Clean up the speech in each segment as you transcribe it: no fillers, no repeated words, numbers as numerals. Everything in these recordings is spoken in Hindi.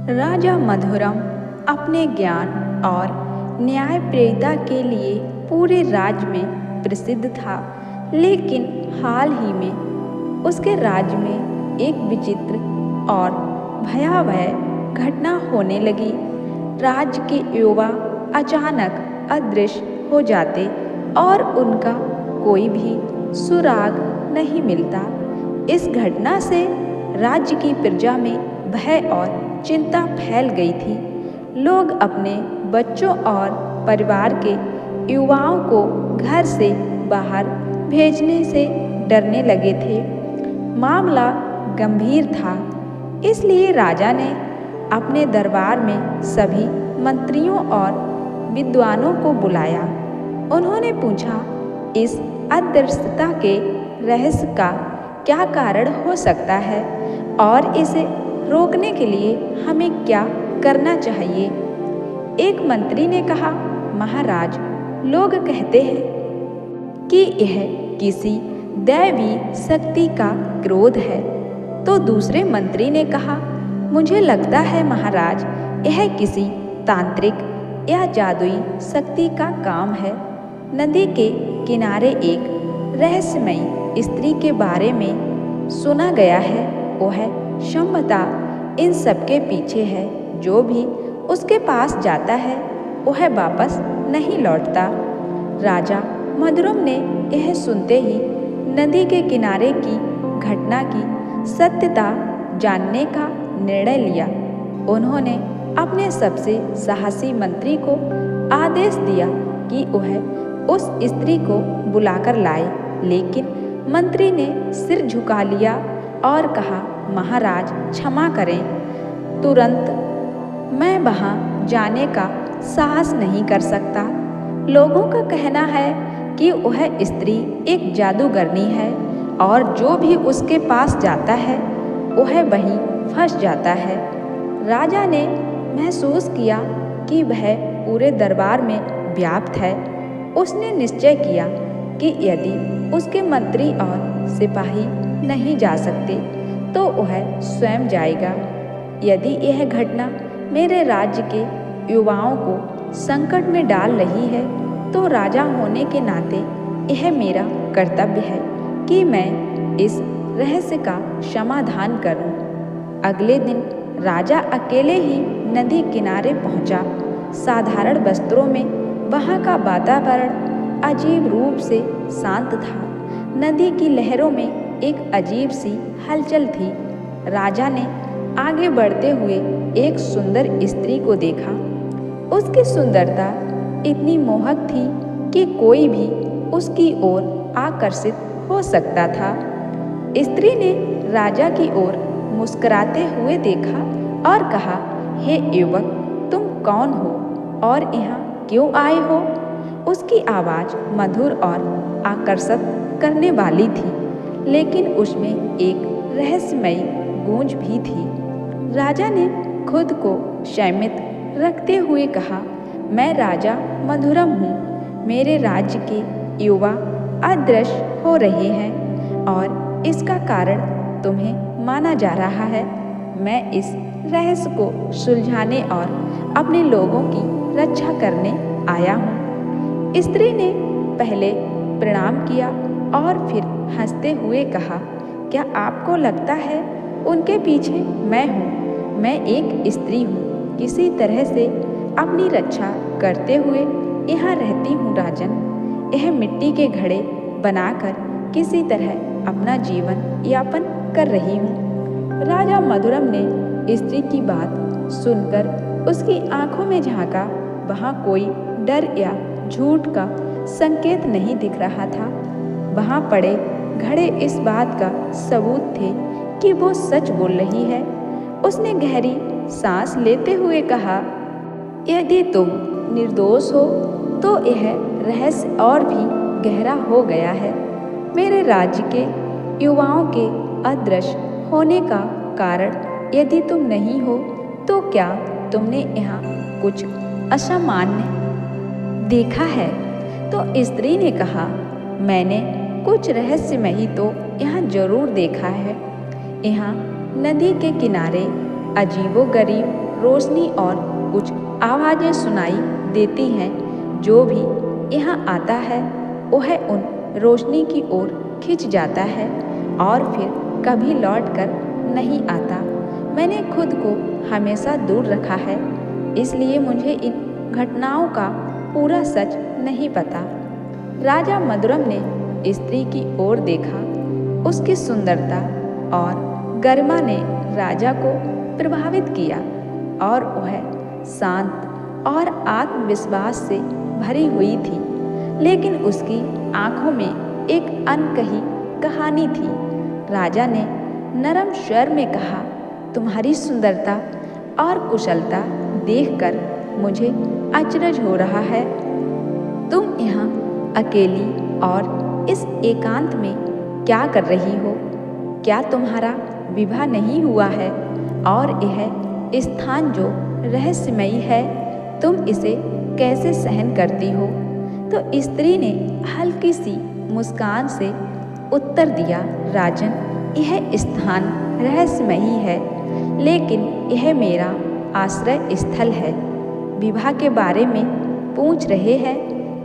राजा मधुरम अपने ज्ञान और न्यायप्रियता के लिए पूरे राज्य में प्रसिद्ध था, लेकिन हाल ही में उसके राज्य में एक विचित्र और भयावह घटना होने लगी। राज्य के युवा अचानक अदृश्य हो जाते और उनका कोई भी सुराग नहीं मिलता। इस घटना से राज्य की प्रजा में भय और चिंता फैल गई थी। लोग अपने बच्चों और परिवार के युवाओं को घर से बाहर भेजने से डरने लगे थे। मामला गंभीर था, इसलिए राजा ने अपने दरबार में सभी मंत्रियों और विद्वानों को बुलाया। उन्होंने पूछा, इस अदृश्यता के रहस्य का क्या कारण हो सकता है और इसे रोकने के लिए हमें क्या करना चाहिए। एक मंत्री ने कहा, महाराज, लोग कहते हैं कि यह किसी दैवी शक्ति का क्रोध है। तो दूसरे मंत्री ने कहा, मुझे लगता है महाराज, यह किसी तांत्रिक या जादुई शक्ति का काम है। नदी के किनारे एक रहस्यमयी स्त्री के बारे में सुना गया है। वह क्षमता इन सबके पीछे है। जो भी उसके पास जाता है वह वापस नहीं लौटता। राजा मधुरम ने यह सुनते ही नदी के किनारे की घटना की सत्यता जानने का निर्णय लिया। उन्होंने अपने सबसे साहसी मंत्री को आदेश दिया कि वह उस स्त्री को बुलाकर लाए, लेकिन मंत्री ने सिर झुका लिया और कहा, महाराज क्षमा करें, तुरंत मैं वहाँ जाने का साहस नहीं कर सकता। लोगों का कहना है कि वह स्त्री एक जादूगरनी है और जो भी उसके पास जाता है वह वहीं फंस जाता है। राजा ने महसूस किया कि वह पूरे दरबार में व्याप्त है। उसने निश्चय किया कि यदि उसके मंत्री और सिपाही नहीं जा सकते तो वह स्वयं जाएगा। यदि यह घटना मेरे राज्य के युवाओं को संकट में डाल रही है तो राजा होने के नाते यह मेरा कर्तव्य है कि मैं इस रहस्य का समाधान करूं। अगले दिन राजा अकेले ही नदी किनारे पहुंचा। साधारण वस्त्रों में वहां का वातावरण अजीब रूप से शांत था। नदी की लहरों में एक अजीब सी हलचल थी। राजा ने आगे बढ़ते हुए एक सुंदर स्त्री को देखा। उसकी सुंदरता इतनी मोहक थी कि कोई भी उसकी ओर आकर्षित हो सकता था। स्त्री ने राजा की ओर मुस्कुराते हुए देखा और कहा, हे युवक, तुम कौन हो और यहाँ क्यों आए हो? उसकी आवाज़ मधुर और आकर्षक करने वाली थी, लेकिन उसमें एक रहस्यमयी गूंज भी थी। राजा ने खुद को संयमित रखते हुए कहा, मैं राजा मधुरम हूँ। मेरे राज्य के युवा अदृश्य हो रहे हैं और इसका कारण तुम्हें माना जा रहा है। मैं इस रहस्य को सुलझाने और अपने लोगों की रक्षा करने आया हूँ। स्त्री ने पहले प्रणाम किया और फिर हंसते हुए कहा, क्या आपको लगता है उनके पीछे मैं हूँ? मैं एक स्त्री हूँ, किसी तरह से अपनी रक्षा करते हुए यहाँ रहती हूँ राजन। यह मिट्टी के घड़े बनाकर किसी तरह अपना जीवन यापन कर रही हूँ। राजा मधुरम ने स्त्री की बात सुनकर उसकी आंखों में झांका। वहाँ कोई डर या झूठ का संकेत नहीं दिख रहा था। वहाँ पड़े घड़े इस बात का सबूत थे कि वो सच बोल रही है। उसने गहरी सांस लेते हुए कहा, यदि तुम निर्दोष हो तो यह रहस्य और भी गहरा हो गया है। मेरे राज्य के युवाओं के अदृश्य होने का कारण यदि तुम नहीं हो तो क्या तुमने यहाँ कुछ असामान्य देखा है? तो स्त्री ने कहा, मैंने कुछ रहस्यमयी तो यहाँ जरूर देखा है। यहाँ नदी के किनारे अजीबोगरीब रोशनी और कुछ आवाज़ें सुनाई देती हैं। जो भी यहाँ आता है वह उन रोशनी की ओर खिंच जाता है और फिर कभी लौटकर नहीं आता। मैंने खुद को हमेशा दूर रखा है, इसलिए मुझे इन घटनाओं का पूरा सच नहीं पता। राजा मधुरम ने स्त्री की ओर देखा। उसकी सुंदरता और गरिमा ने राजा को प्रभावित किया और वह शांत और आत्मविश्वास से भरी हुई थी, लेकिन उसकी आंखों में एक अनकही कहानी थी। राजा ने नरम स्वर में कहा, तुम्हारी सुंदरता और कुशलता देखकर मुझे अचरज हो रहा है। तुम यहाँ अकेली और इस एकांत में क्या कर रही हो? क्या तुम्हारा विवाह नहीं हुआ है? और यह स्थान जो रहस्यमयी है, तुम इसे कैसे सहन करती हो? तो स्त्री ने हल्की सी मुस्कान से उत्तर दिया, राजन, यह स्थान रहस्यमयी है, लेकिन यह मेरा आश्रय स्थल है। विवाह के बारे में पूछ रहे हैं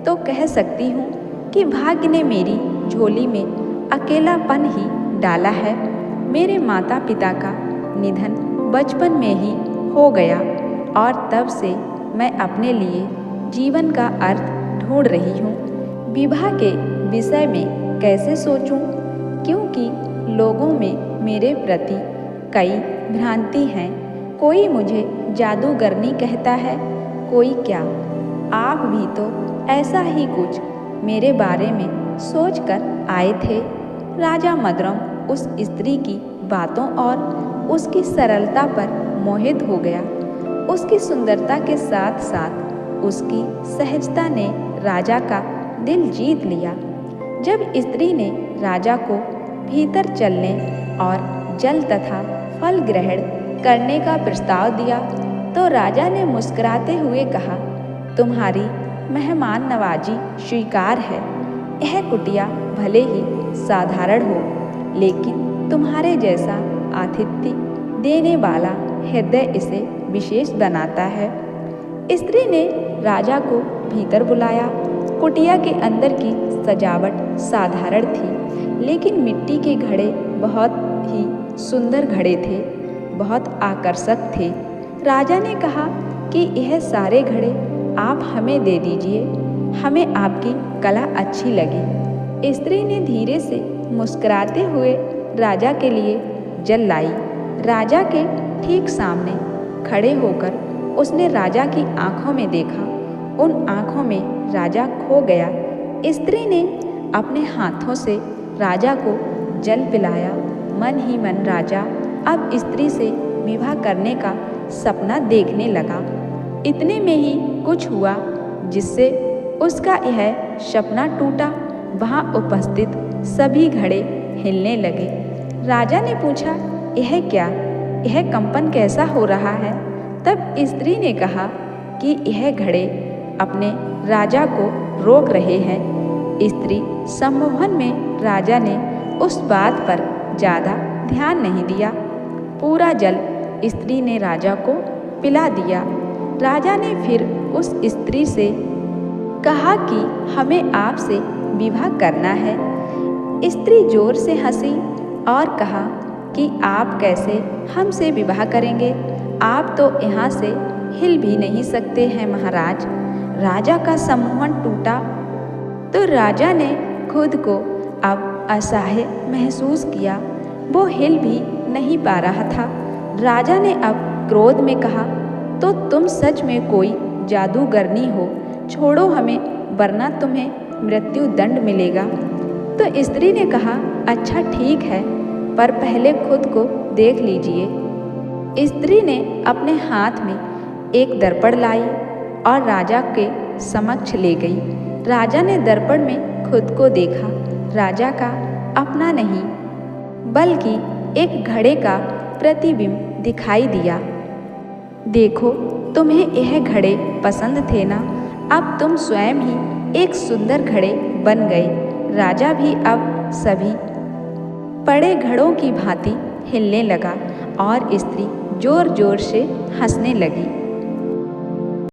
तो कह सकती हूँ कि भाग्य ने मेरी झोली में अकेलापन ही डाला है। मेरे माता पिता का निधन बचपन में ही हो गया और तब से मैं अपने लिए जीवन का अर्थ ढूंढ रही हूँ। विवाह के विषय में कैसे सोचूं? क्योंकि लोगों में मेरे प्रति कई भ्रांति हैं। कोई मुझे जादूगरनी कहता है, कोई क्या। आप भी तो ऐसा ही कुछ मेरे बारे में सोचकर आए थे। राजा मधुरम उस स्त्री की बातों और उसकी सरलता पर मोहित हो गया। उसकी सुंदरता के साथ साथ उसकी सहजता ने राजा का दिल जीत लिया। जब स्त्री ने राजा को भीतर चलने और जल तथा फल ग्रहण करने का प्रस्ताव दिया तो राजा ने मुस्कुराते हुए कहा, तुम्हारी मेहमान नवाजी स्वीकार है। यह कुटिया भले ही साधारण हो, लेकिन तुम्हारे जैसा आतिथ्य देने वाला हृदय इसे विशेष बनाता है। स्त्री ने राजा को भीतर बुलाया। कुटिया के अंदर की सजावट साधारण थी, लेकिन मिट्टी के घड़े बहुत ही सुंदर घड़े थे, बहुत आकर्षक थे। राजा ने कहा कि यह सारे घड़े आप हमें दे दीजिए, हमें आपकी कला अच्छी लगी। स्त्री ने धीरे से मुस्कुराते हुए राजा के लिए जल लाई। राजा के ठीक सामने खड़े होकर उसने राजा की आंखों में देखा। उन आंखों में राजा खो गया। स्त्री ने अपने हाथों से राजा को जल पिलाया। मन ही मन राजा अब स्त्री से विवाह करने का सपना देखने लगा। इतने में ही कुछ हुआ जिससे उसका यह सपना टूटा। वहाँ उपस्थित सभी घड़े हिलने लगे। राजा ने पूछा, यह क्या? यह कंपन कैसा हो रहा है? तब स्त्री ने कहा कि यह घड़े अपने राजा को रोक रहे हैं। स्त्री सम्मोहन में राजा ने उस बात पर ज़्यादा ध्यान नहीं दिया। पूरा जल स्त्री ने राजा को पिला दिया। राजा ने फिर उस स्त्री से कहा कि हमें आपसे विवाह करना है। स्त्री जोर से हंसी और कहा कि आप कैसे हमसे विवाह करेंगे? आप तो यहाँ से हिल भी नहीं सकते हैं महाराज। राजा का सम्मोहन टूटा तो राजा ने खुद को अब असहाय महसूस किया। वो हिल भी नहीं पा रहा था। राजा ने अब क्रोध में कहा, तो तुम सच में कोई जादूगरनी हो, छोड़ो हमें वरना तुम्हें मृत्यु दंड मिलेगा। तो स्त्री ने कहा, अच्छा ठीक है, पर पहले खुद को देख लीजिए। स्त्री ने अपने हाथ में एक दर्पण लाई और राजा के समक्ष ले गई। राजा ने दर्पण में खुद को देखा। राजा का अपना नहीं बल्कि एक घड़े का प्रतिबिंब दिखाई दिया। देखो, तुम्हें यह घड़े पसंद थे ना? अब तुम स्वयं ही एक सुंदर घड़े बन गए। राजा भी अब सभी पड़े घड़ों की भांति हिलने लगा और स्त्री जोर जोर से हंसने लगी।